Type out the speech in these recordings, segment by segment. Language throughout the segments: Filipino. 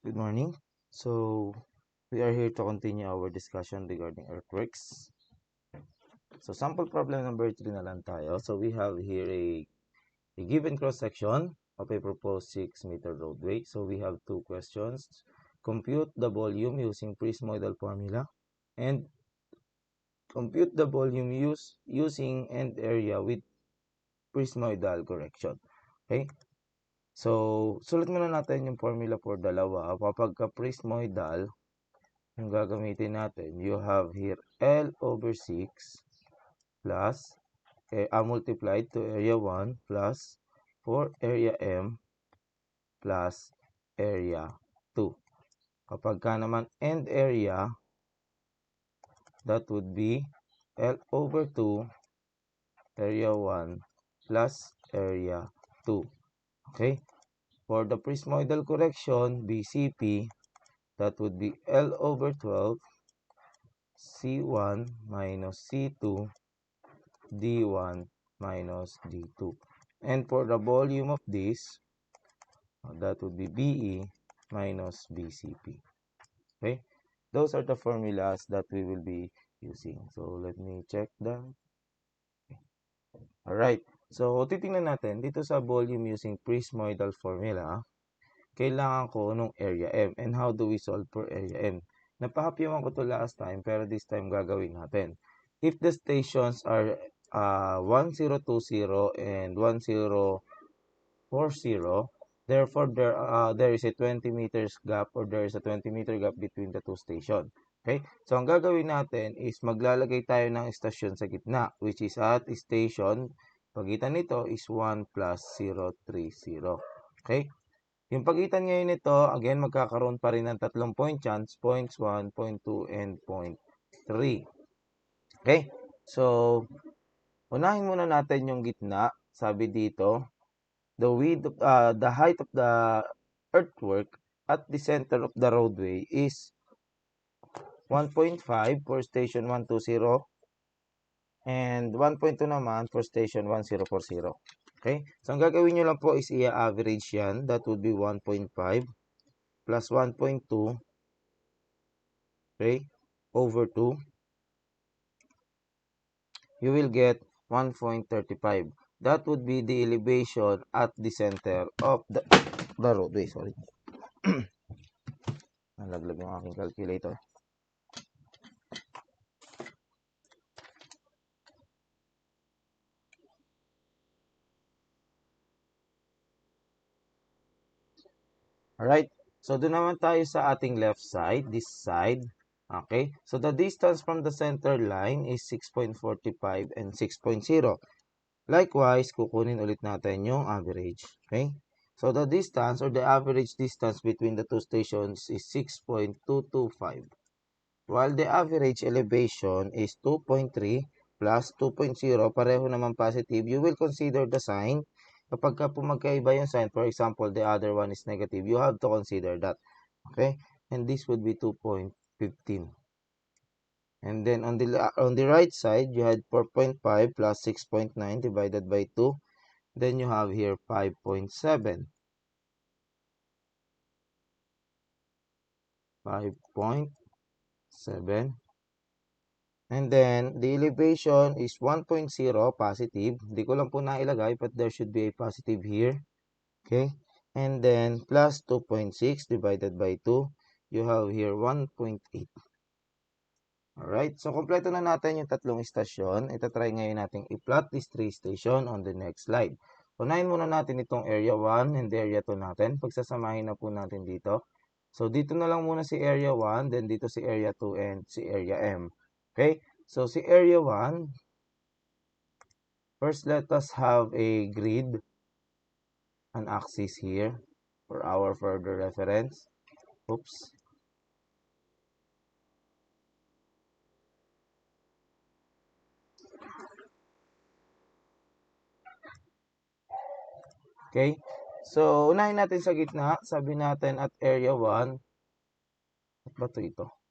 Good morning. So, we are here to continue our discussion regarding earthworks. So, sample problem number 3 na lang tayo. So, we have here a given cross-section of a proposed 6-meter roadway. So, we have two questions. Compute the volume using Prismoidal formula and compute the volume using end area with Prismoidal correction. Okay? So, sulat muna natin yung formula for dalawa. Kapag ka-prismoidal, yung gagamitin natin, you have here L over 6 plus multiplied to area 1 plus for area M plus area 2. Kapag ka naman end area, that would be L over 2 area 1 plus area 2. Okay? For the prismoidal correction, BCP, that would be L over 12 C1 minus C2 D1 minus D2. And for the volume of this, that would be BE minus BCP. Okay? Those are the formulas that we will be using. So, let me check that. Alright. So, titingnan natin dito sa volume using prismoidal formula, kailangan ko nung area M. And how do we solve for area M? Napahapyawan ko to last time, pero this time gagawin natin. If the stations are 1020 and 1040, therefore there is a 20 meters gap or there is a 20-meter gap between the two stations. Okay? So, ang gagawin natin is maglalagay tayo ng stasyon sa gitna, which is at station, pagitan nito is 1 plus 030. Okay? Yung pagitan ngayon nito, again, magkakaroon pa rin ng tatlong point chance, points 1, point 2, and point 3. Okay? So, unahin muna natin yung gitna. Sabi dito, the height of the earthwork at the center of the roadway is 1.5 for station 120 and 1.2 naman for station 1040. Okay? So, ang gagawin nyo lang po is i-average yan. That would be 1.5 plus 1.2, okay, over 2. You will get 1.35. That would be the elevation at the center of the roadway. Sorry. Nalaglag yung aking calculator. Alright. So, doon naman tayo sa ating left side, this side. Okay. So, the distance from the center line is 6.45 and 6.0. Likewise, kukunin ulit natin yung average. Okay. So, the distance or the average distance between the two stations is 6.225. While the average elevation is 2.3 plus 2.0, pareho naman positive, you will consider the sign. Kapag po magkaiba yung sign, for example, the other one is negative, you have to consider that. Okay? And this would be 2.15. And then on the right side, you had 4.5 plus 6.9 divided by 2. Then you have here 5.7. 5.7. And then, the elevation is 1.0 positive. Hindi ko lang po nailagay, but there should be a positive here. Okay? And then, plus 2.6 divided by 2. You have here 1.8. Alright? So, kompleto na natin yung tatlong istasyon. Ito-try ngayon natin i-plot these three station on the next slide. Unahin muna natin itong area 1 and area 2 natin. Pagsasamahin na po natin dito. So, dito na lang muna si area 1, then dito si area 2, and si area M. Okay? So, si area 1, first let us have a grid, an axis here for our further reference. Oops. Okay? So, unahin natin sa gitna. Sabi natin at area 1, at ba ito?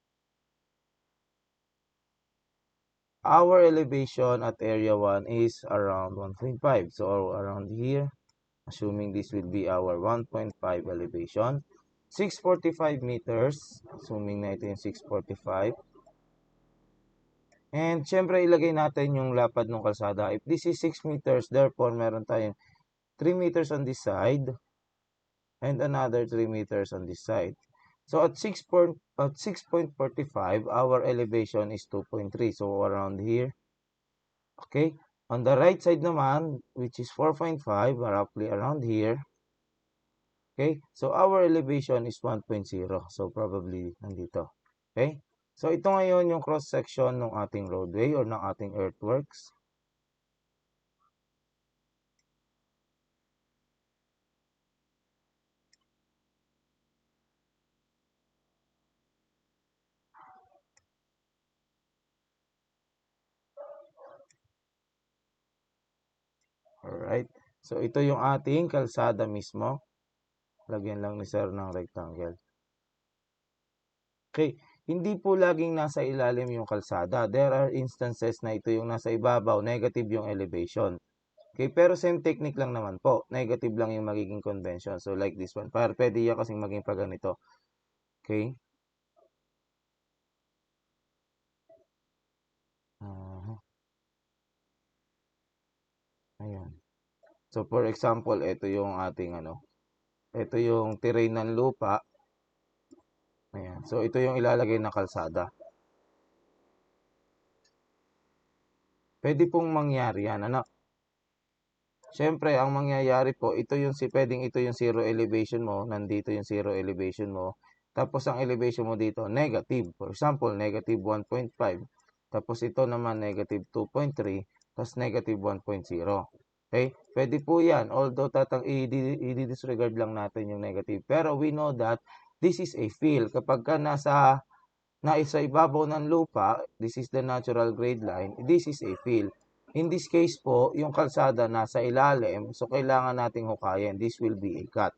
Our elevation at area 1 is around 1.5. So, around here, assuming this will be our 1.5 elevation. 645 meters. Assuming na ito yung 645. And syempre ilagay natin yung lapad ng kalsada. If this is 6 meters, therefore meron tayong 3 meters on this side and another 3 meters on this side. So at 6.45, our elevation is 2.3. So around here. Okay? On the right side naman, which is 4.5, roughly around here. Okay? So our elevation is 1.0. So probably nandito. Okay? So ito ngayon yung cross section ng ating roadway or ng ating earthworks. Alright. So ito yung ating kalsada mismo. Lagyan lang ni sir ng rectangle. Okay. Hindi po laging nasa ilalim yung kalsada. There are instances na ito yung nasa ibabaw, negative yung elevation. Okay, pero same technique lang naman po. Negative lang yung magiging convention. So like this one. Para pwede yan kasing maging pa ganito. Okay. Ayan. So for example, ito yung ating ito yung terrain ng lupa. Ayan. So ito yung ilalagay na kalsada. Pwede pong mangyari yan, Siyempre, ang mangyayari po, pwedeng ito yung zero elevation mo, nandito yung zero elevation mo, tapos ang elevation mo dito, negative. For example, negative 1.5. Tapos ito naman, negative 2.3, tapos negative 1.0. Okay? Pwede po yan. Although, i-disregard lang natin yung negative. Pero we know that this is a field. Kapag ka nasa ibabaw ng lupa, this is the natural grade line, this is a field. In this case po, yung kalsada nasa ilalim, so kailangan nating hukayin. This will be a cut.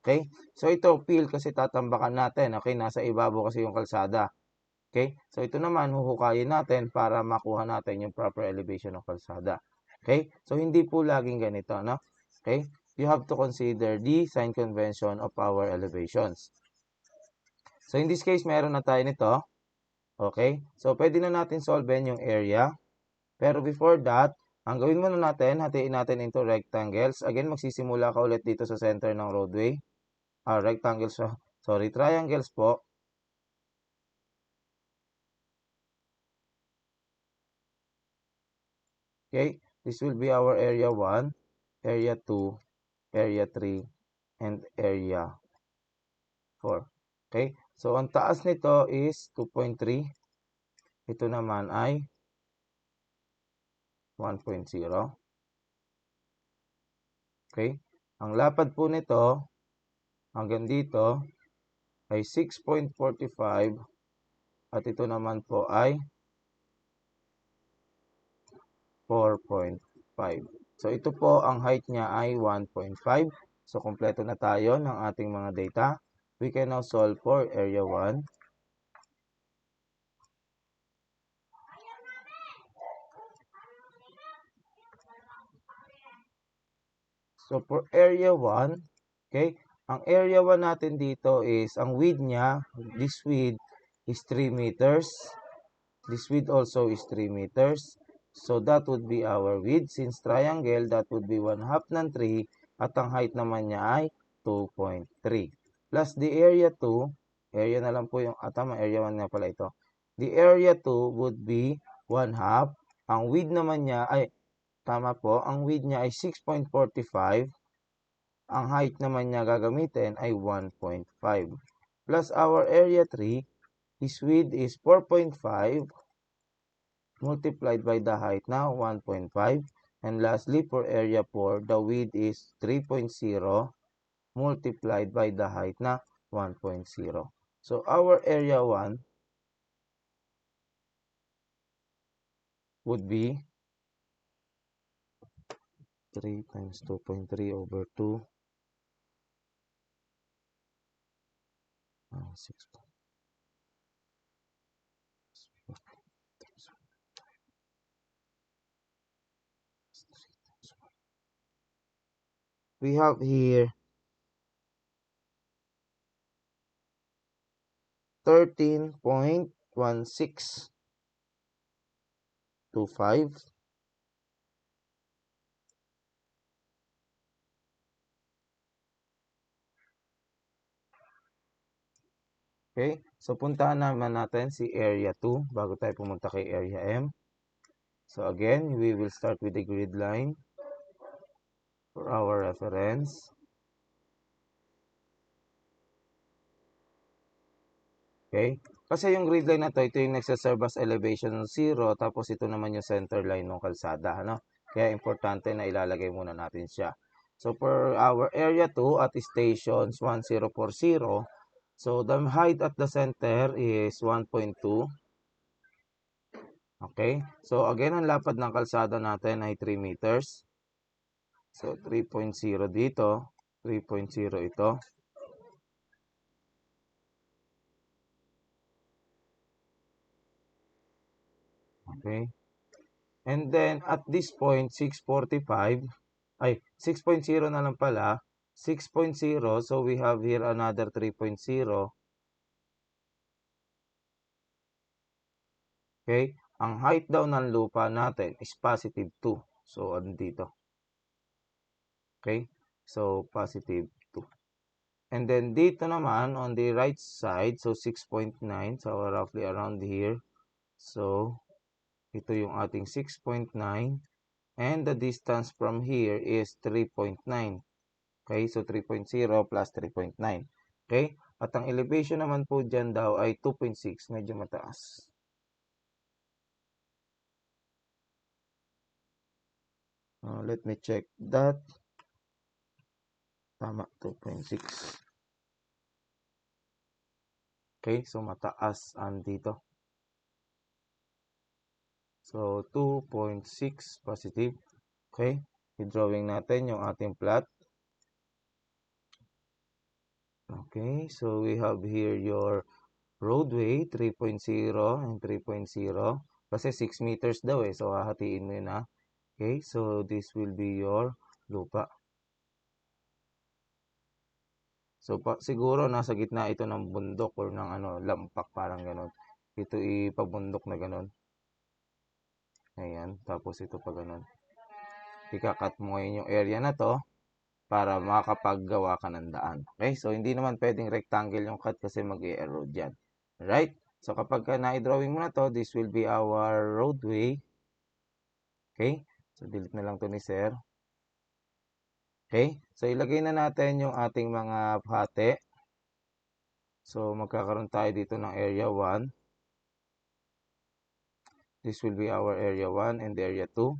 Okay? So ito, field kasi tatambakan natin. Okay? Nasa ibabaw kasi yung kalsada. Okay? So ito naman, huhukayin natin para makuha natin yung proper elevation ng kalsada. Okay? So hindi po laging ganito, Okay? You have to consider the sign convention of our elevations. So in this case, meron na tayo nito. Okay? So pwede na natin solvein yung area. Pero before that, ang gawin muna natin, hatiin natin into rectangles. Again, magsisimula ka ulit dito sa center ng roadway. Rectangles, sorry, triangles po. Okay, this will be our area 1, area 2, area 3, and area 4. Okay, so ang taas nito is 2.3. Ito naman ay 1.0. Okay, ang lapad po nito hanggang dito ay 6.45 at ito naman po ay 4.5. So ito po ang height niya ay 1.5. So kompleto na tayo ng ating mga data. We can now solve for area 1. So for area 1, okay, ang area 1 natin dito is, ang width niya, this width is 3 meters. This width also is 3 meters. So that would be our width. Since triangle, that would be 1/2 ng 3. At ang height naman niya ay 2.3. Plus the area 2, area na lang po yung, tama, area 1 nga pala ito. The area 2 would be 1/2. Ang width naman niya ay, tama po, ang width niya ay 6.45. Ang height naman niya gagamitin ay 1.5. Plus our area 3, his width is 4.5 multiplied by the height na 1.5. And lastly, for area 4, the width is 3.0 multiplied by the height na 1.0. So our area 1 would be 3 times 2.3 over 2. 6. We have here 13.1625. Okay, so puntahan naman natin si area 2 bago tayo pumunta kay area M. So again, we will start with the grid line for our reference. Okay, kasi yung grid line na to, ito yung nagsaserve as elevation 0, tapos ito naman yung center line ng kalsada, ano? Kaya importante na ilalagay muna natin siya. So for our area 2 at stations 1040, so the height at the center is 1.2. Okay, so again, ang lapad ng kalsada natin ay 3 meters. So 3.0 dito, 3.0 ito. Okay. And then at this point 645, ay 6.0 na lang pala, 6.0, so we have here another 3.0. Okay? Ang height daw ng lupa natin is positive 2. So andito. Okay? So positive 2. And then dito naman on the right side, so 6.9, so roughly around here. So ito yung ating 6.9, and the distance from here is 3.9. Okay, so 3.0 plus 3.9. Okay, at ang elevation naman po dyan daw ay 2.6, medyo mataas. Let me check that. Tama, 2.6. Okay, so mataas andito. So 2.6 positive. Okay, i-drawing natin yung ating plot. Okay, so we have here your roadway 3.0 and 3.0. Kasi 6 meters daw eh, so hahatiin mo yun ha. Okay, so this will be your lupa. So siguro nasa gitna ito ng bundok or ng lampak, parang ganon. Ito ipabundok na ganon. Ayan, tapos ito pa ganon. Ikakat mo ngayon yung area na to para makapaggawa ka ng daan. Okay, so hindi naman pwedeng rectangle yung cut kasi mag-i-erode yan. Right? So kapag na-drawing mo na to, this will be our roadway. Okay, so delete na lang to ni sir. Okay, so ilagay na natin yung ating mga hati. So magkakaroon tayo dito ng area 1. This will be our area 1 and area 2.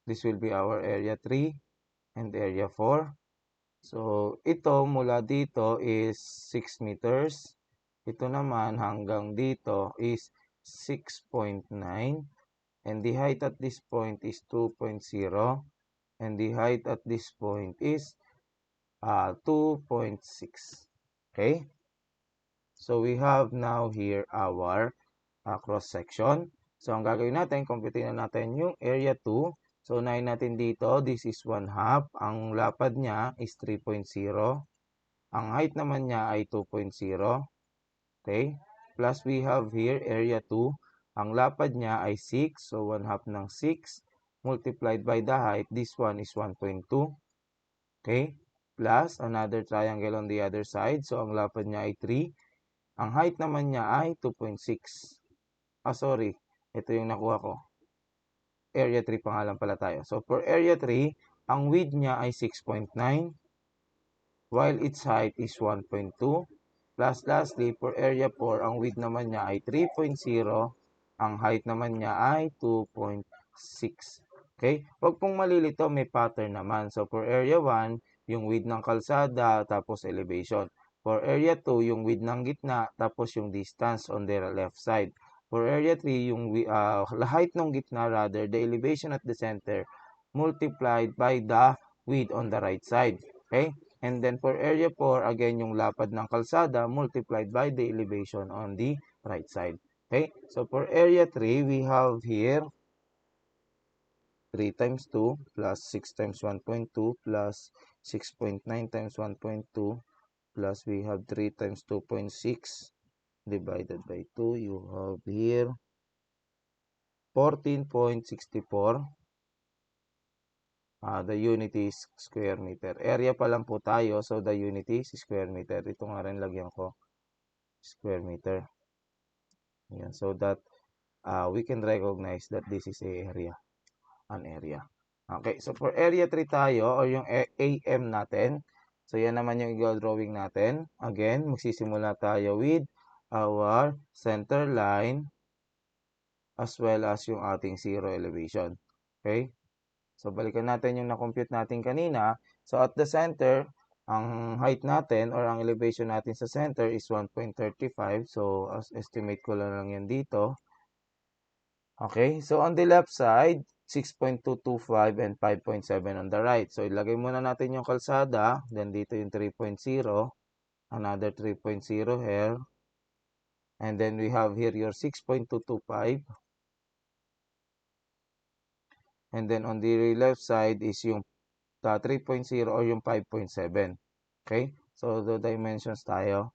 This will be our area 3 and area 4. So ito mula dito is 6 meters. Ito naman hanggang dito is 6.9. And the height at this point is 2.0. And the height at this point is 2.6. Okay? So we have now here our cross section. So ang gagawin natin, computein na natin yung area 2. So unahin natin dito, this is 1/2. Ang lapad niya is 3.0. Ang height naman niya ay 2.0. Okay? Plus we have here area 2. Ang lapad niya ay 6. So 1/2 ng 6 multiplied by the height. This one is 1.2. Okay? Plus another triangle on the other side. So ang lapad niya ay 3. Ang height naman niya ay 2.6. Sorry. Ito yung nakuha ko. Area 3 pa nga lang pala tayo. So for area 3, ang width niya ay 6.9 while its height is 1.2. Plus lastly, for area 4, ang width naman niya ay 3.0. Ang height naman niya ay 2.6. Okay? Huwag pong malilito, may pattern naman. So for area 1, yung width ng kalsada, tapos elevation. For area 2, yung width ng gitna, tapos yung distance on the left side. For area 3, yung height ng gitna, rather, the elevation at the center, multiplied by the width on the right side. Okay? And then for area 4, again, yung lapad ng kalsada, multiplied by the elevation on the right side. Okay? So for area 3, we have here 3 times 2 plus 6 times 1.2 plus 6.9 times 1.2 plus we have 3 times 2.6 divided by 2. You have here 14.64. The unit is square meter. Area pa lang po tayo, so the unit is square meter. Ito nga rin lagyan ko, square meter. Yan, so that we can recognize that this is an area. Okay, so for area 3 tayo, or yung AM natin, so yan naman yung i-drawing natin. Again, magsisimula tayo with our center line as well as yung ating zero elevation. Okay? So, balikan natin yung na-compute natin kanina. So, at the center, ang height natin or ang elevation natin sa center is 1.35. So, as estimate ko lang yan dito. Okay? So, on the left side, 6.225 and 5.7 on the right. So, ilagay muna natin yung kalsada. Then, dito yung 3.0. Another 3.0 here. And then, we have here your 6.225. And then, on the left side is yung 3.0 or yung 5.7. Okay? So, the dimensions tayo.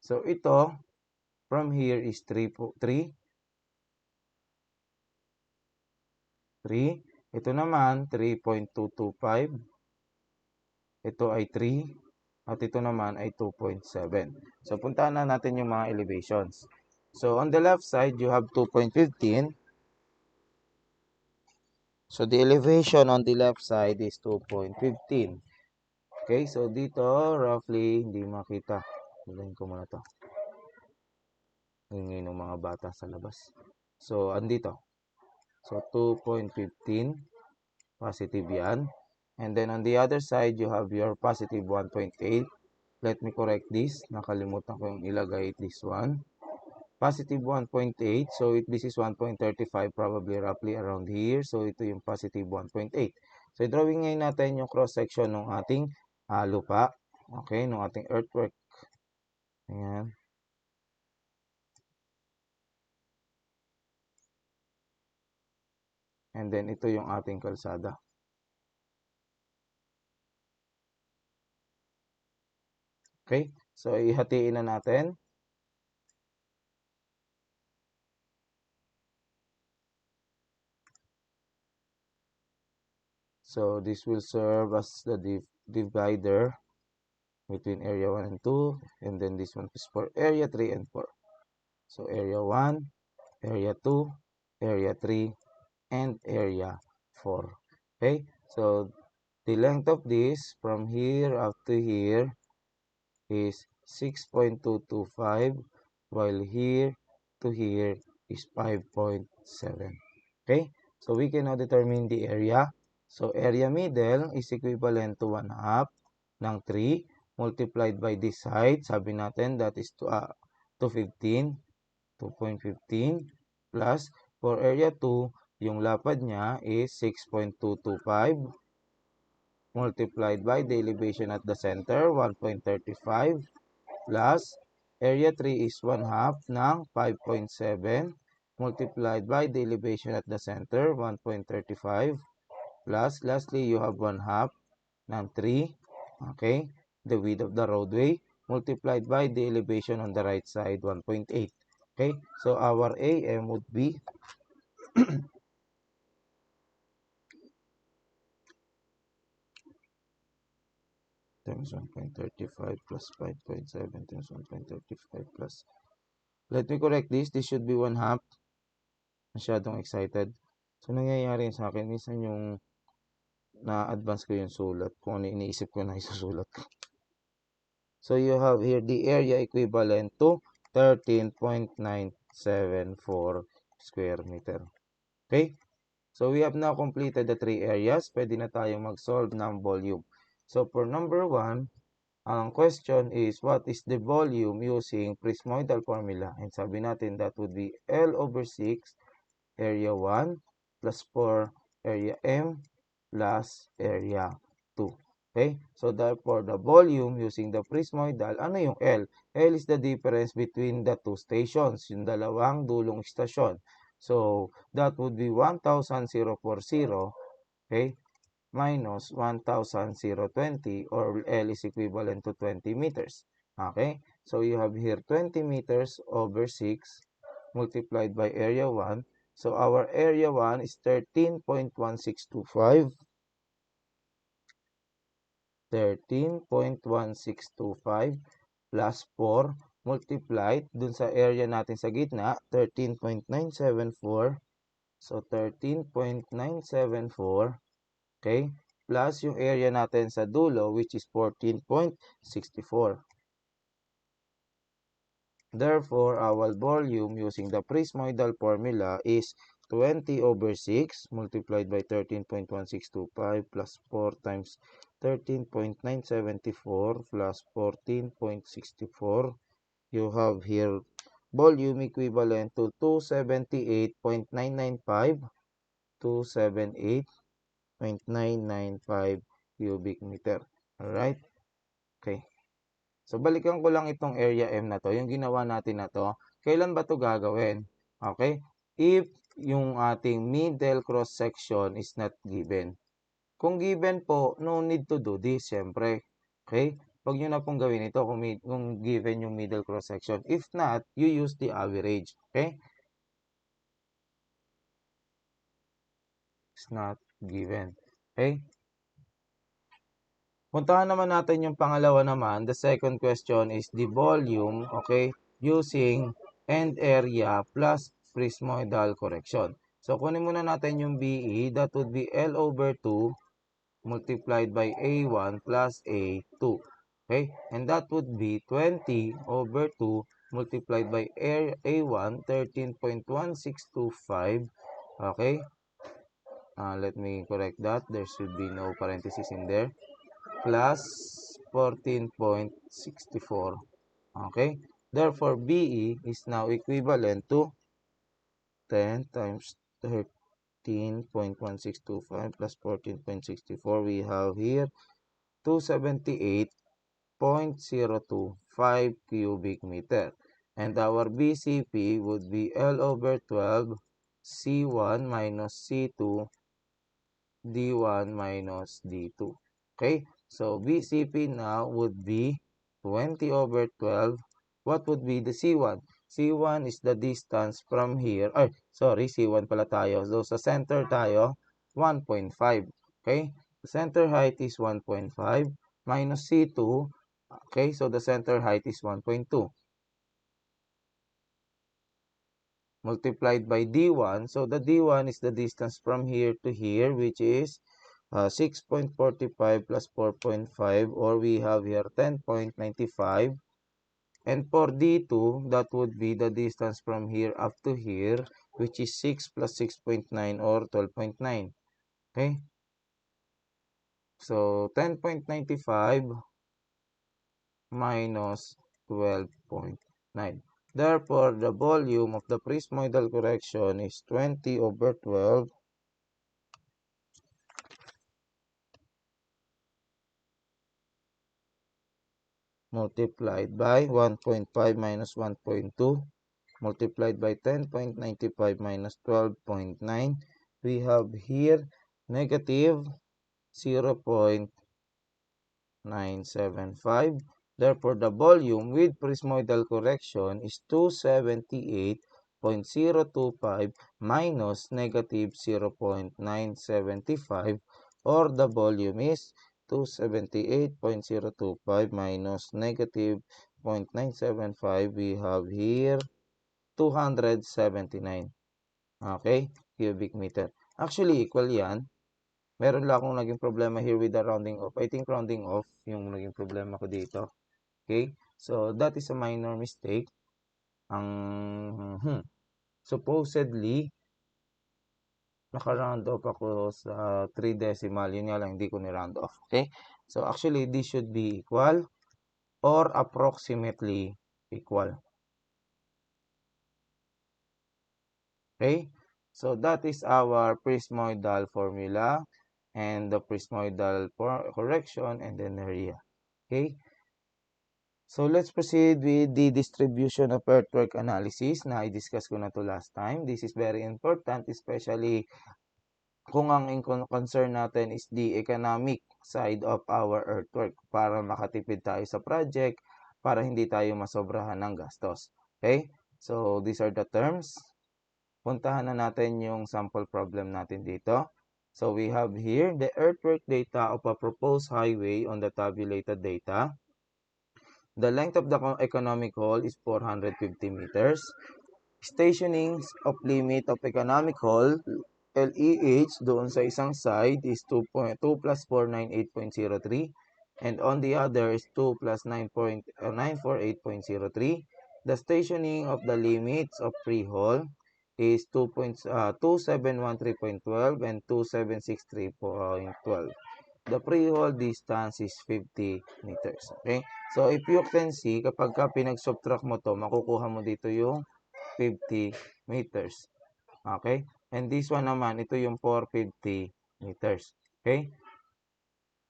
So, ito, from here is 3. Ito naman, 3.225. Ito ay 3. At ito naman ay 2.7. So, puntahan na natin yung mga elevations. So, on the left side, you have 2.15. So, the elevation on the left side is 2.15. Okay, so dito, roughly, hindi makita. Hilahin ko muna to. Hingi ng mga bata sa labas. So, andito. So, 2.15. Positive yan. And then, on the other side, you have your positive 1.8. Let me correct this. Nakalimutan ko yung ilagay this one. Positive 1.8. So, this is 1.35, probably roughly around here. So, ito yung positive 1.8. So, drawing ngayon natin yung cross-section ng ating lupa. Okay, ng ating earthwork. Ayan. And then, ito yung ating kalsada. Okay, so ihatiin na natin. So, this will serve as the divider between area 1 and 2. And then, this one is for area 3 and 4. So, area 1, area 2, area 3, and area 4. Okay, so the length of this from here up to here is 6.225, while here to here is 5.7. Okay, so we can now determine the area. So area middle is equivalent to 1/2 ng 3 multiplied by this height. Sabi natin that is 2.15 plus for area 2, yung lapad niya is 6.225 multiplied by the elevation at the center, 1.35, plus area 3 is 1/2 ng 5.7 multiplied by the elevation at the center, 1.35, plus lastly, you have 1/2 ng 3, okay, the width of the roadway, multiplied by the elevation on the right side, 1.8. Okay, so our AM would be times 1.35 plus 5.7 times 1.35 plus. Let me correct this. This should be 1/2. Masyadong excited. So, nangyayari sa akin, minsan yung na-advance ko yung sulat. Kung ano iniisip ko na isusulat ko. So, you have here the area equivalent to 13.974 square meter. Okay? So, we have now completed the 3 areas. Pwede na tayong mag-solve ng volume. So, for number 1, ang question is, what is the volume using Prismoidal formula? And sabi natin, that would be L over 6, area 1, plus 4, area M, plus area 2. Okay? So, therefore, the volume using the Prismoidal, ano yung L? L is the difference between the two stations, yung dalawang dulong istasyon. So that would be 1,040, okay, minus 1,020, or L is equivalent to 20 meters. Okay, so you have here 20 meters over 6 multiplied by area 1. So our area 1 is 13.1625. 13.1625 plus 4 multiplied dun sa area natin sa gitna, 13.974. So, 13.974, okay, plus yung area natin sa dulo, which is 14.64. Therefore, our volume using the Prismoidal formula is 20 over 6 multiplied by 13.1625 plus 4 times 13.974 plus 14.64. You have here volume equivalent to 278.995, 278.995 cubic meter. Alright? Okay. So, balikan ko lang itong area M na to, yung ginawa natin na to. Kailan ba to gagawin? Okay? If yung ating middle cross section is not given. Kung given po, no need to do this, syempre. Okay? Huwag nyo na pong gawin ito kung given yung middle cross section. If not, you use the average. Okay? It's not given. Okay? Puntahan naman natin yung pangalawa naman. The second question is the volume, okay, using end area plus prismoidal correction. So, kunin muna natin yung BE. That would be L over 2 multiplied by A1 plus A2. Okay? And that would be 20 over 2 multiplied by A1, 13.1625. Okay? Let me correct that. There should be no parenthesis in there. Plus 14.64. Okay? Therefore, BE is now equivalent to 10 times 13.1625 plus 14.64. We have here 278.025 cubic meter. And our BCP would be L over 12 C1 minus C2 D1 minus D2. Okay? So, BCP now would be 20 over 12. What would be the C1? C1 is the distance from here. Ay, sorry, C1 pala tayo. So, sa center tayo, 1.5. Okay? The center height is 1.5 minus C2. Okay? So, the center height is 1.2. Multiplied by D1. So, the D1 is the distance from here to here, which is 6.45 plus 4.5, or we have here 10.95. And for D2, that would be the distance from here up to here, which is 6 plus 6.9 or 12.9. Okay? So, 10.95 minus 12.9. Therefore, the volume of the prismoidal correction is 20 over 12 multiplied by 1.5 minus 1.2 multiplied by 10.95 minus 12.9. We have here negative 0.975. Therefore, the volume with prismoidal correction is 278.025 minus negative 0.975, or the volume is 278.025 minus negative 0.975. We have here 279. Okay? Cubic meter. Actually, equal yan. Meron lang akong naging problema here with the rounding off. I think rounding off yung naging problema ko dito. Okay? So, that is a minor mistake. Supposedly, naka-round off ako sa 3 decimal. Yun nga lang, hindi ko ni-round off. Okay? So, actually, this should be equal or approximately equal. Okay? So, that is our prismoidal formula and the prismoidal correction and then area. Okay? So let's proceed with the distribution of earthwork analysis na i-discuss ko na to last time. This is very important, especially kung ang concern natin is the economic side of our earthwork para makatipid tayo sa project, para hindi tayo masobrahan ng gastos. Okay? So these are the terms. Puntahan na natin yung sample problem natin dito. So we have here the earthwork data of a proposed highway on the tabulated data. The length of the economic hole is 450 meters. Stationing of limit of economic hole, LEH, doon sa isang side is 2 plus 498.03 and on the other is 2 plus 948.03. The stationing of the limits of free-hole is 2713.12 and 2763.12. The pre-hole distance is 50 meters. Okay? So, if you can see, kapag ka pinag-subtract mo to, makukuha mo dito yung 50 meters. Okay? And this one naman, ito yung 450 meters. Okay?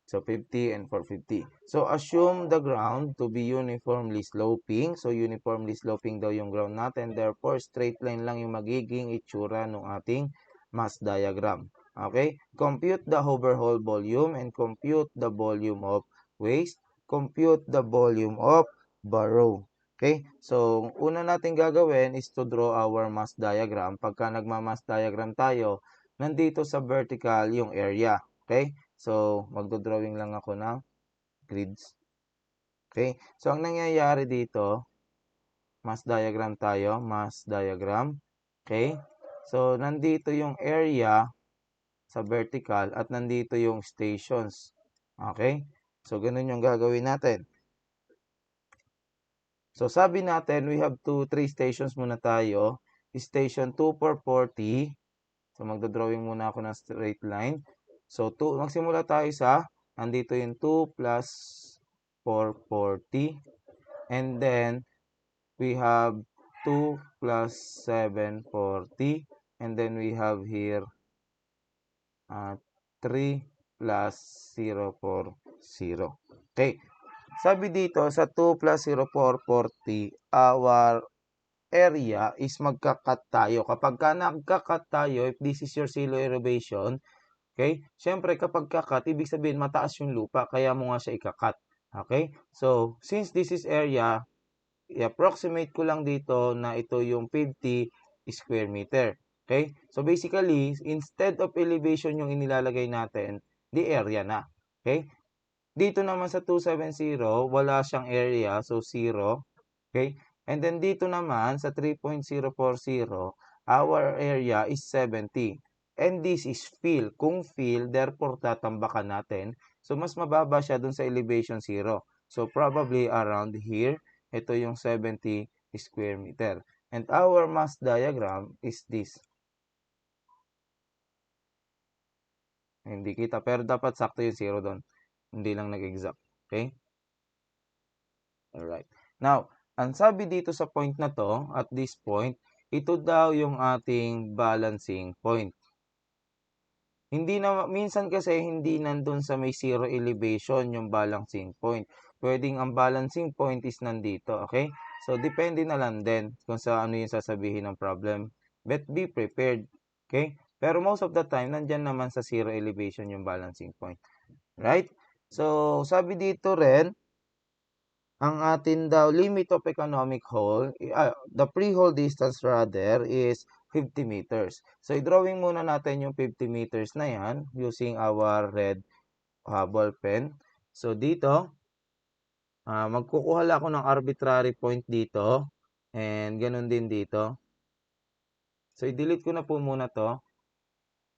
So, 50 and 450. So, assume the ground to be uniformly sloping. So, uniformly sloping daw yung ground natin. Therefore, straight line lang yung magiging itsura ng ating mass diagram. Okay? Compute the overall volume and compute the volume of waste. Compute the volume of borrow. Okay? So, una natin gagawin is to draw our mass diagram. Pagka nagma-mass diagram tayo, nandito sa vertical yung area. Okay? So, magdo-drawing lang ako ng grids. Okay? So, ang nangyayari dito, mass diagram tayo. Mass diagram. Okay? So, nandito yung area sa vertical at nandito yung stations. Okay? So, ganun yung gagawin natin. So, sabi natin, we have 3 stations muna tayo. Station 2 for 40. So, magdodrawing muna ako ng straight line. So, magsimula tayo sa, nandito yung 2 plus 440. And then, we have 2 plus 740. And then, we have here 3 plus 040. Okay. Sabi dito, sa 2 plus 0440, our area is magkakat tayo. Kapag ka nagkakat tayo, if this is your silo elevation, okay, syempre kapag kakat, ibig sabihin mataas yung lupa, kaya mo nga siya ikakat. Okay, so since this is area, i-approximate ko lang dito na ito yung 50 square meter. Okay, so basically, instead of elevation yung inilalagay natin, the area na. Okay, dito naman sa 270, wala siyang area, so 0. Okay? And then dito naman sa 3.040, our area is 70. And this is fill. Kung fill, therefore tatambakan natin. So mas mababa siya dun sa elevation 0. So probably around here, ito yung 70 square meter. And our mass diagram is this. Hindi kita, pero dapat sakto yung 0 doon. Hindi lang nag-exact. Okay? Alright. Now, ang sabi dito sa point na to, at this point, ito daw yung ating balancing point. Hindi na, minsan kasi hindi nandun sa may zero elevation yung balancing point. Pwedeng ang balancing point is nandito, okay? So, depende na lang din kung sa ano yung sasabihin ng problem. But be prepared, okay? Pero most of the time, nandyan naman sa zero elevation yung balancing point. Right? So, sabi dito rin, ang atin daw limit of economic hole, the pre-hole distance rather is 50 meters. So, i-drawing muna natin yung 50 meters na yan using our red ball pen. So, dito, magkukuha lang ako ng arbitrary point dito and ganun din dito. So, i-delete ko na po muna to.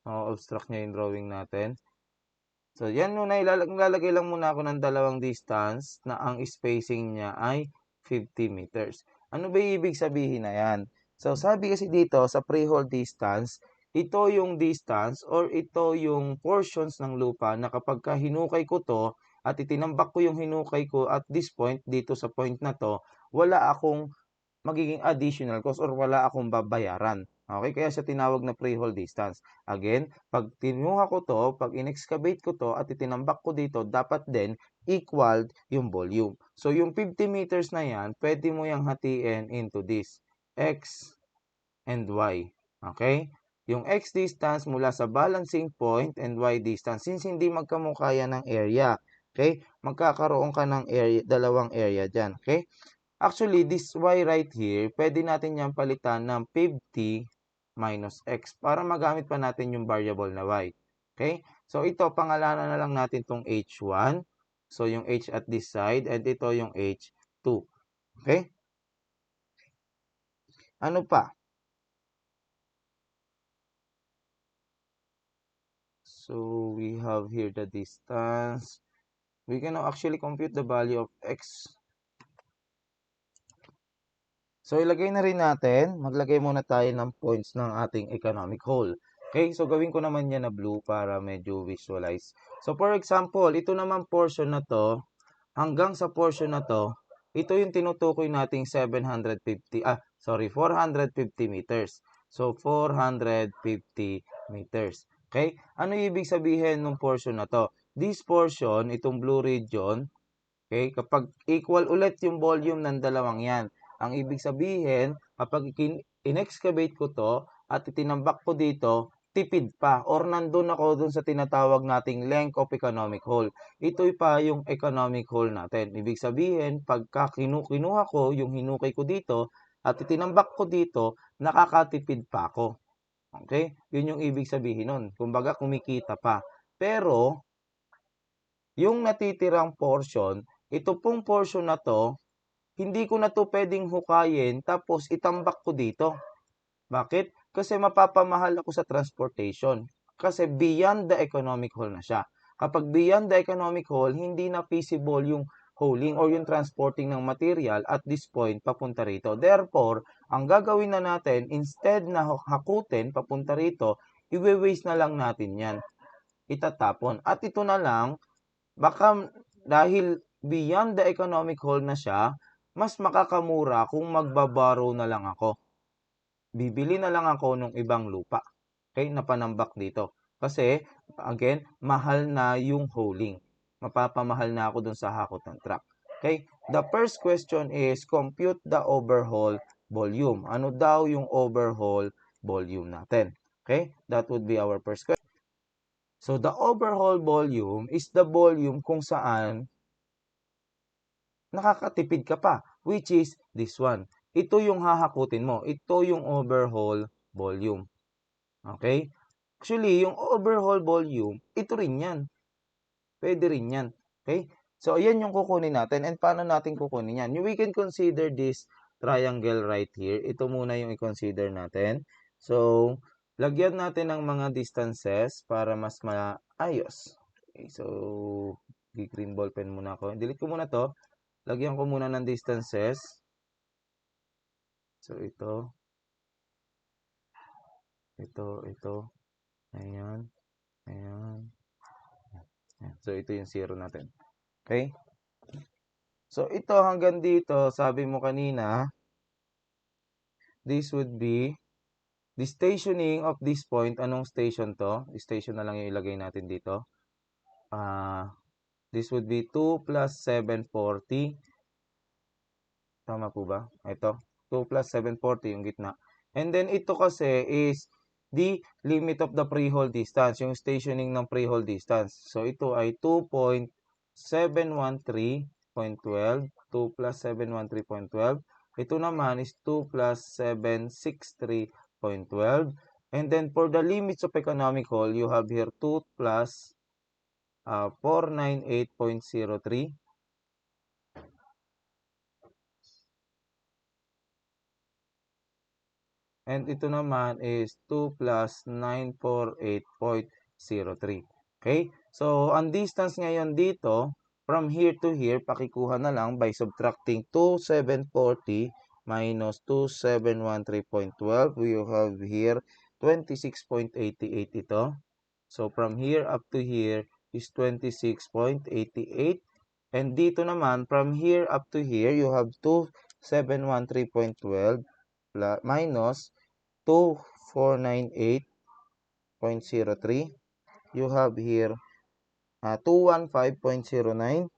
Obstruct niya yung drawing natin. So, yan muna, ilalagay lang muna ako ng dalawang distance na ang spacing niya ay 50 meters. Ano ba ibig sabihin na yan? So, sabi kasi dito sa pre-hole distance, ito yung distance or ito yung portions ng lupa na kapag hinukay ko to at itinambak ko yung hinukay ko at this point, dito sa point na to, wala akong magiging additional cost or wala akong babayaran. Okay, kaya siya tinawag na pre-hole distance. Again, pag tinuha ko to, pag in-excavate ko to at itinambak ko dito, dapat din equal yung volume. So, yung 50 meters na yan, pwede mo yung hatiin into this, x and y. Okay? Yung x distance mula sa balancing point and y distance, since hindi magkamukha yan ng area, okay? Magkakaroon ka ng area, dalawang area dyan, okay? Actually, this y right here, pwede natin yan palitan ng 50 minus x para magamit pa natin yung variable na y. Okay? So, ito, pangalanan na lang natin itong h1. So, yung h at this side, and ito yung h2. Okay? Ano pa? So, we have here the distance. We can now actually compute the value of x. So, ilagay na rin natin, maglagay muna tayo ng points ng ating economic hole. Okay, so gawin ko naman yan na blue para medyo visualize. So, for example, ito naman portion na to, hanggang sa portion na to, ito yung tinutukoy nating 450 meters. So, 450 meters. Okay, ano ibig sabihin ng portion na to? This portion, itong blue region, okay, kapag equal ulit yung volume ng dalawang yan, ang ibig sabihin, kapag in-excavate ko to at itinambak ko dito, tipid pa or nandun ako dun sa tinatawag nating length of economic hole. Ito pa yung economic hole natin. Ibig sabihin, pagka kinuha ko yung hinukay ko dito at itinambak ko dito, nakakatipid pa ako. Okay? Yun yung ibig sabihin nun. Kumbaga, kumikita pa. Pero, yung natitirang portion, ito pong portion na to, hindi ko na to pwedeng hukayin tapos itambak ko dito. Bakit? Kasi mapapamahal ako sa transportation. Kasi beyond the economic haul na siya. Kapag beyond the economic haul, hindi na feasible yung hauling or yung transporting ng material at this point papunta rito. Therefore, ang gagawin na natin, instead na hakutin papunta rito, i-waste na lang natin yan. Itatapon. At ito na lang, baka dahil beyond the economic haul na siya, mas makakamura kung magbaborrow na lang ako. Bibili na lang ako ng ibang lupa. Okay, napanambak dito. Kasi, again, mahal na yung hauling. Mapapamahal na ako dun sa hakot ng truck. Okay, the first question is compute the overhaul volume. Ano daw yung overhaul volume natin? Okay, that would be our first question. So, the overhaul volume is the volume kung saan nakakatipid ka pa, which is this one. Ito yung hahakutin mo. Ito yung overhaul volume. Okay? Actually, yung overhaul volume, ito rin yan. Pwede rin yan. Okay? So, ayan yung kukunin natin. And paano natin kukunin yan? We can consider this triangle right here. Ito muna yung i-consider natin. So, lagyan natin ng mga distances para mas maayos. Okay, so, green ball pen muna ako. Delete ko muna to. Lagyan ko muna ng distances. So, ito. Ito. Ayan. Ayan. So, ito yung zero natin. Okay? So, ito hanggang dito, sabi mo kanina, this would be the stationing of this point. Anong station to? Station na lang yung ilagay natin dito. This would be 2 plus 740. Tama po ba? Ito. 2 plus 740 yung gitna. And then, ito kasi is the limit of the pre-hole distance. Yung stationing ng pre-hole distance. So, ito ay 2.713.12. 2 plus 713.12. Ito naman is 2 plus 763.12. And then, for the limits of economic hole, you have here 2 plus 498.03. And ito naman is 2 plus 948.03. Okay? So, ang distance ngayon dito, from here to here, pakikuha na lang by subtracting 2,740 minus 2,713.12. We have here 26.88 ito. So, from here up to here is 26.88. And dito naman, from here up to here, you have 2,713.12 minus 498.03. You have here 215.09.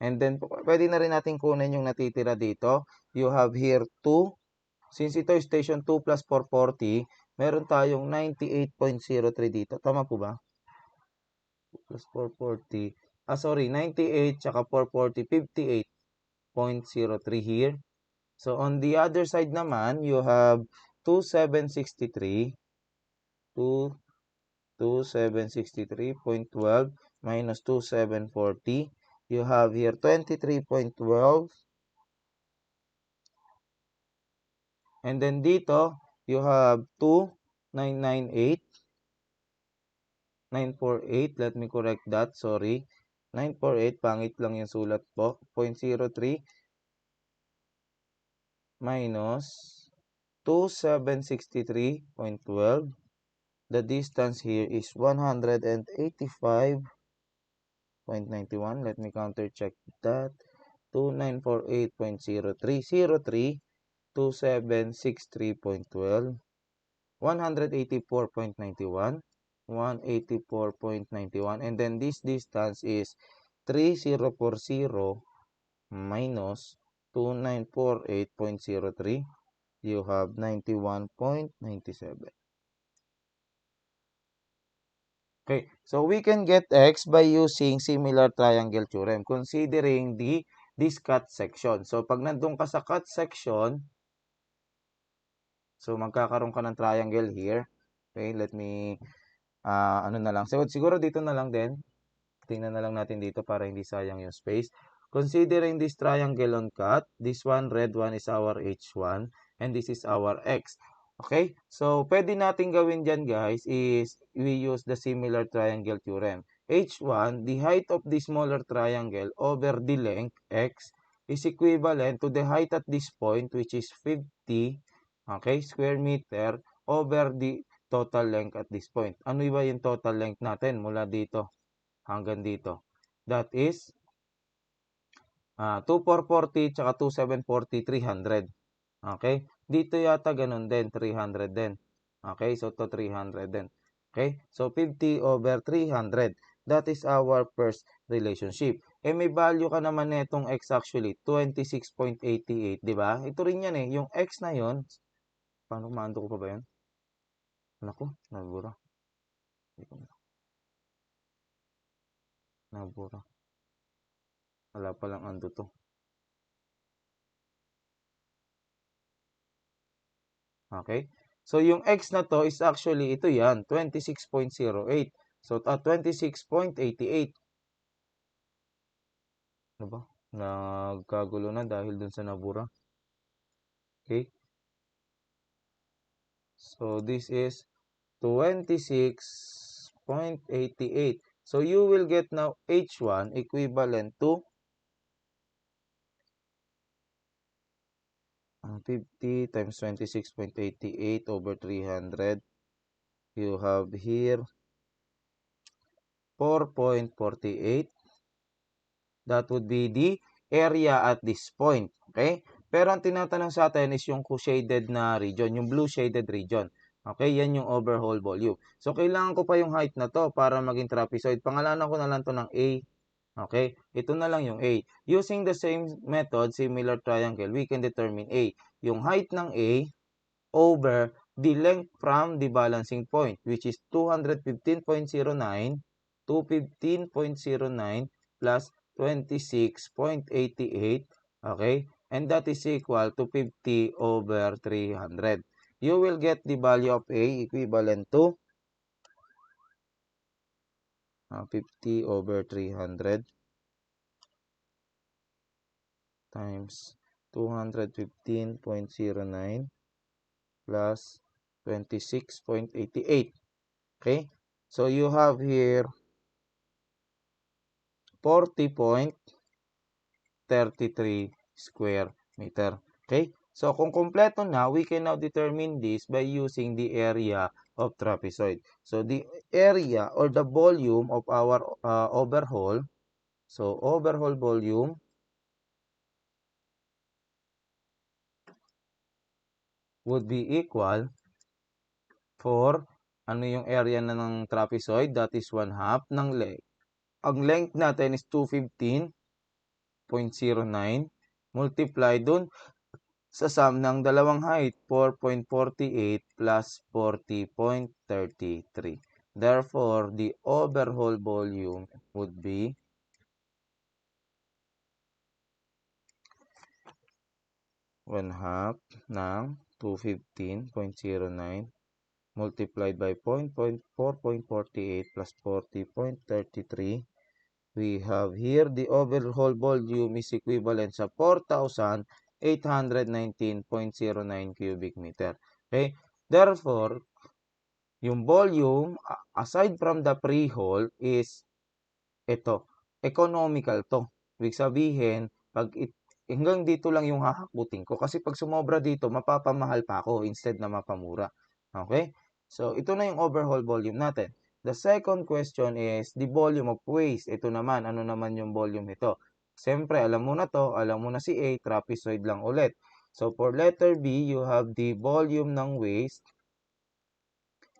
And then, pwede na rin natin kunin yung natitira dito. You have here 2. Since ito is station 2 plus 440, meron tayong 98.03 dito. Tama po ba? 2 plus 440. Sorry, 98 tsaka 440, 58.03 here. So, on the other side naman, you have 2763. 2763.12 minus 2740. You have here 23.12. And then dito, you have 2998. 948. Let me correct that. Sorry. 948. Pangit lang yung sulat po. 0.03 minus 2763.12. The distance here is 185.91. Let me counter check that. 2948.03. 2763.12. 184.91. 184.91. And then this distance is 3040 minus 2948.03. You have 91.97. Okay, so we can get x by using similar triangle theorem considering this cut section. So pag nandun ka sa cut section, so magkakaroon ka ng triangle here. Okay, let me ano na lang. So, siguro dito na lang din. Tingnan na lang natin dito para hindi sayang yung space. Considering this triangle on cut, this one, red one is our H1 and this is our X. Okay? So, pwede natin gawin dyan guys is we use the similar triangle theorem. H1, the height of the smaller triangle over the length X is equivalent to the height at this point which is 50 square meter over the total length at this point. Ano ba yung total length natin mula dito hanggang dito? That is 2440 tsaka 2740, 300. Okay? Dito yata ganun din, 300 din. Okay? So, to 300 din. Okay? So, 50 over 300. That is our first relationship. May value ka naman netong x actually, 26.88, di ba? Ito rin yan eh. Yung x na yon, paano maando ko pa ba yan? Naku, nabura. Nabura. Wala palang ando to. Okay? So, yung x na to is actually, ito yan, 26.08. So, 26.88. Ano ba? Nagkagulo na dahil dun sa nabura. Okay? So, this is 26.88. So, you will get now H1 equivalent to 50 times 26.88 over 300. You have here 4.48. That would be the area at this point. Okay? Pero ang tinatanong sa atin is yung shaded na region, yung blue shaded region. Okay? Yan yung overall volume. So, kailangan ko pa yung height na to para maging trapezoid. Pangalanan ko na lang to ng A. Okay? Ito na lang yung A. Using the same method, similar triangle, we can determine A. Yung height ng A over the length from the balancing point, which is 215.09 to 15.09 plus 26.88. Okay? And that is equal to 50 over 300. You will get the value of A equivalent to 50 over 300 times 215.09 plus 26.88. Okay? So, you have here 40.33 square meter. Okay? So, kung kompleto na, we can now determine this by using the area of trapezoid. So, the area or the volume of our overhaul. So, overhaul volume would be equal for ano yung area na ng trapezoid, that is 1/2 ng length. Ang length natin is 215.09 multiply dun sa sum ng dalawang height, 4.48 plus 40.33. Therefore, the overall volume would be 1/2 ng 215.09 multiplied by 4.48 plus 40.33. We have here the overall volume is equivalent sa 4,819.09 cubic meter. Okay? Therefore, yung volume, aside from the pre-hole, is ito. Economical to. Ibig sabihin, hanggang dito lang yung hahakutin ko. Kasi pag sumobra dito, mapapamahal pa ako instead na mapamura. Okay? So, ito na yung overall volume natin. The second question is the volume of waste. Ito naman, ano naman yung volume nito? Siyempre, alam mo na to, alam mo na si A, trapezoid lang ulit. So, for letter B, you have the volume ng waste.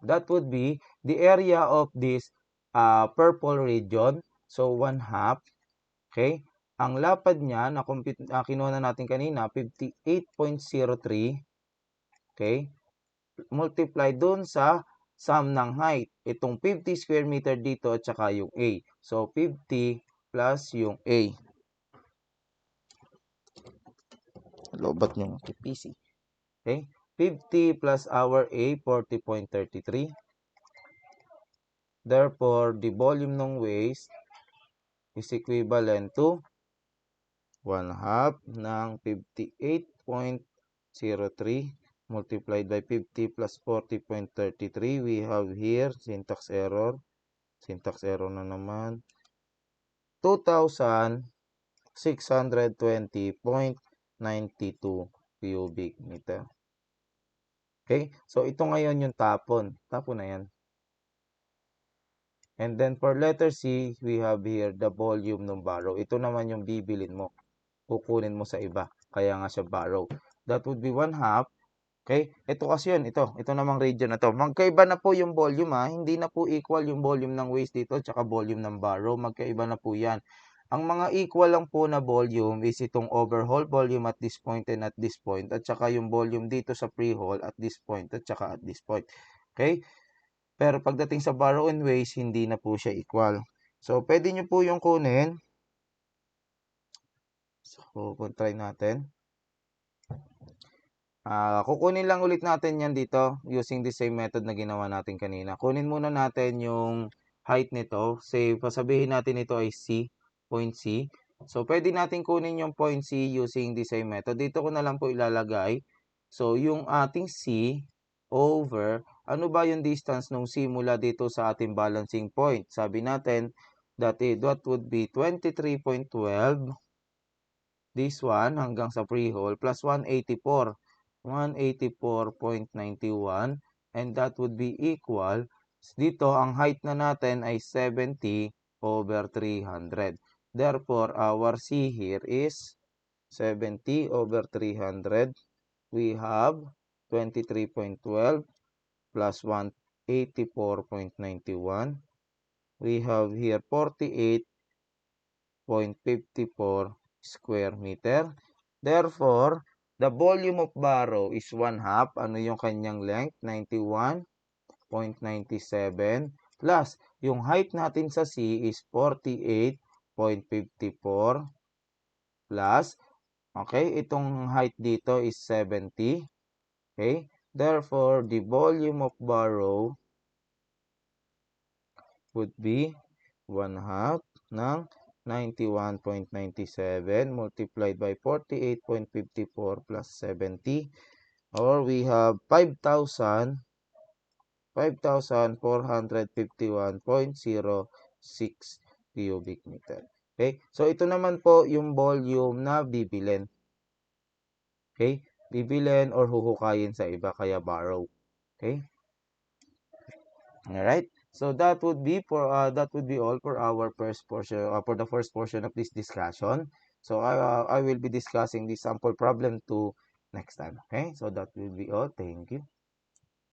That would be the area of this purple region. So, 1/2. Okay? Ang lapad niya, kinuha na natin kanina, 58.03. Okay? Multiply dun sa sum ng height. Itong 50 square meter dito at saka yung A. So, 50 plus yung A. Lobat yung PC. Okay? 50 plus our A, 40.33. Therefore, the volume ng waste is equivalent to 1/2 ng 58.03 multiplied by 50 plus 40.33. We have here syntax error. Syntax error na naman. 2,620.92 cubic meter. Okay? So, ito ngayon yung tapon. Tapon na yan. And then, for letter C, we have here the volume ng barrow. Ito naman yung bibilin mo. Kukunin mo sa iba. Kaya nga siya barrow. That would be 1/2. Okay? Ito kasi yun. Ito namang region na to. Magkaiba na po yung volume ha. Hindi na po equal yung volume ng waste dito tsaka volume ng barrow. Magkaiba na po yan. Ang mga equal lang po na volume is itong overall volume at this point and at this point. At saka yung volume dito sa pre-hole at this point at saka at this point. Okay? Pero pagdating sa barrow and waste, hindi na po siya equal. So, pwede nyo po yung kunin. So, try natin. Kukunin lang ulit natin yan dito using the same method na ginawa natin kanina. Kunin muna natin yung height nito. Say, pasabihin natin ito ay C, point C. So, pwede natin kunin yung point C using the same method. Dito ko na lang po ilalagay. So, yung ating C over, ano ba yung distance ng C mula dito sa ating balancing point? Sabi natin, that would be 23.12. This one hanggang sa pre-hole plus 184. 184.91 and that would be equal, dito ang height na natin ay 70 over 300. Therefore, our C here is 70 over 300. We have 23.12 plus 184.91. We have here 48.54 square meter. Therefore, the volume of barrow is 1/2. Ano yung kanyang length? 91.97 plus yung height natin sa C is 48.54 plus, okay, itong height dito is 70. Okay? Therefore, the volume of barrow would be 1/2 ng 91.97 multiplied by 48.54 plus 70, or we have 5,451.06 cubic meter. Okay? So, ito naman po yung volume na bibilin. Okay? Bibilin or huhukayin sa iba, kaya borrow. Okay? Alright? So that would be all for our first portion, for the first portion of this discussion. So I will be discussing the sample problem 2 next time. Okay, so that will be all. Thank you.